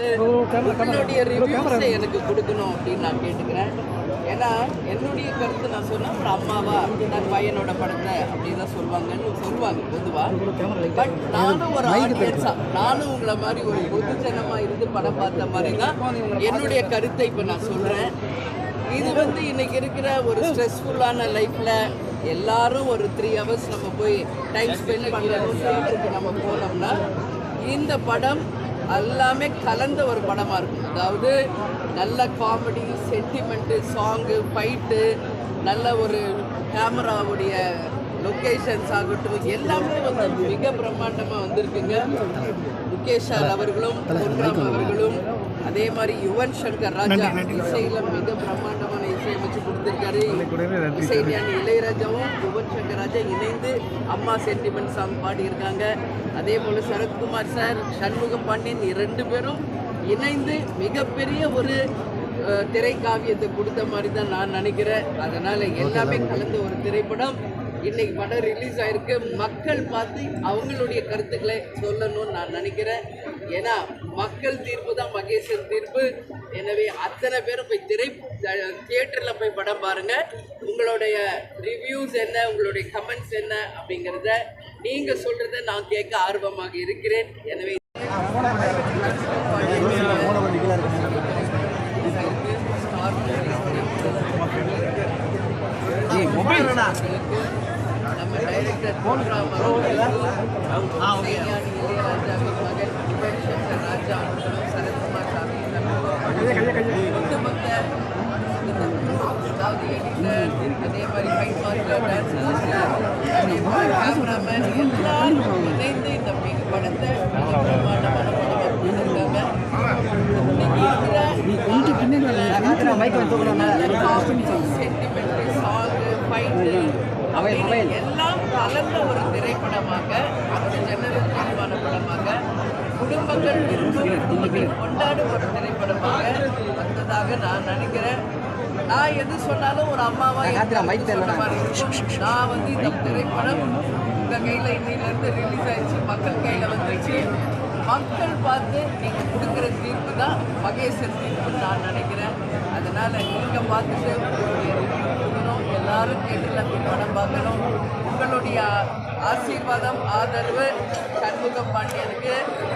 என்னுடைய ரிவ்யூஸை எனக்கு கொடுக்கணும் அப்படின்னு நான் கேட்டுக்கிறேன். ஏன்னா என்னுடைய கருத்து நான் சொன்னால் ஒரு அம்மாவா நான் பையனோட படத்தை அப்படி தான் சொல்லுவாங்க பொதுவாக. பட் நானும் ஒரு ஆடியன்ஸாக, நானும் உங்களை மாதிரி ஒரு பொதுஜனமாக இருந்து படம் பார்த்த மாதிரி தான் என்னுடைய கருத்தை இப்போ நான் சொல்கிறேன். இது இன்னைக்கு இருக்கிற ஒரு ஸ்ட்ரெஸ்ஃபுல்லான லைஃப்பில் எல்லாரும் ஒரு 3 hours நம்ம போய் டைம் ஸ்பெண்ட் பண்ணணும் தேட்டருக்கு நம்ம போனோம்னா இந்த படம் எல்லாமே கலந்த ஒரு படமாக இருக்கும். அதாவது நல்ல காமெடி, சென்டிமெண்ட்டு, சாங்கு, ஃபைட்டு, நல்ல ஒரு கேமராவுடைய லொக்கேஷன்ஸ் ஆகட்டும் எல்லாமே மிக பிரம்மாண்டமாக வந்திருக்குங்க. முகேஷ் சார் அவர்களும் பொன்ராம் அவர்களும் அதே மாதிரி யுவன் சங்கர் ராஜா இசையில் மிக பிரம்மாண்டமான இசையமைச்சு கொடுத்துருக்காரு. இசைஞானி இளையராஜாவும் யுவன் சங்கர் ராஜா இணைந்து அம்மா சென்டிமெண்ட் சாங் பாடியிருக்காங்க. அதே போல் சரத்குமார் சார், சண்முகம் பாண்டியன் 2 பேரும் இணைந்து மிகப்பெரிய ஒரு திரைக்காவியத்தை கொடுத்த மாதிரி தான் நான் நினைக்கிறேன். அதனால் எல்லாமே கலந்த ஒரு திரைப்படம். இன்னைக்கு படம் ரிலீஸ் ஆகிருக்கு. மக்கள் பார்த்து அவங்களுடைய கருத்துக்களை சொல்லணும்னு நான் நினைக்கிறேன். ஏன்னா மக்கள் தீர்ப்பு தான் மகேசன் தீர்ப்பு. எனவே அத்தனை பேரும் போய் தியேட்டரில் போய் படம் பாருங்கள். உங்களுடைய ரிவ்யூஸ் என்ன, உங்களுடைய கமெண்ட்ஸ் என்ன அப்படிங்கிறத நீங்கள் சொல்கிறத நான் கேட்க ஆர்வமாக இருக்கிறேன். எனவே நம்ம டைரக்டர் பொன்ராம் அவர்களும் இசைஞானி இளையராஜாவின் மகன் யுவன் சங்கர் ராஜா அவர்களும் சரத்குமார் சாமி ஒட்டுமொத்த அதாவது எடிட்டர், அதே மாதிரி ஃபைட் மாஸ்டர், டான்ஸ் மாஸ்டர், அதே மாதிரி கேமராமேன் எல்லாரும் இணைந்து இந்த படத்தை பிரமாண்டமான படமாக கொடுத்துருக்காங்க. சென்டிமெண்ட், சாங்கு, ஃபைட்டு எல்லாம் கலந்த ஒரு திரைப்படமாக, ஒரு ஜெனரல் தீர்மான படமாக, குடும்பங்கள் கொண்டாடும் ஒரு திரைப்படமாக வந்ததாக நான் நினைக்கிறேன். நான் எது சொன்னாலும் ஒரு அம்மாவா சொன்ன மாதிரி இருக்கும். நான் இந்த திரைப்படம் உங்கள் கையில் இன்னிலேருந்து ரிலீஸ் ஆயிடுச்சு, மக்கள் கையில் வந்துச்சு. மக்கள் பார்த்து நீங்கள் கொடுக்குற தீர்ப்பு தான் மகேசன் தீர்ப்புன்னு நான் நினைக்கிறேன். அதனால் நீங்கள் பார்த்துட்டு உங்களுடைய ரிவ்யூ கொடுக்கணும். எல்லாரும் கேட்டுல போய் படம் பார்க்கணும். உங்களுடைய ஆசீர்வாதம், ஆதரவு சண்முகம் பாண்டியனுக்கு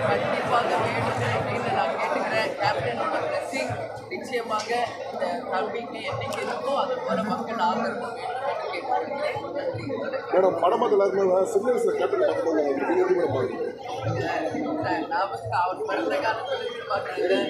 கண்டிப்பாக வேணும் அப்படின்னு நான் கேட்டுக்கிறேன். கேப்டனோட பிளஸிங் நிச்சயமாக இந்த தம்பிக்கு என்னைக்கு இருக்கோ அது போல மக்கள் ஆதரவு வேணும் என்று கேட்டுக்கிறேன். நன்றி. மேடம், படமாக எல்லாருமே சின்ன வயசில் கேப்டன் நான் அவர் பிறந்த காலத்தில் எதிர்பார்க்குறேன்.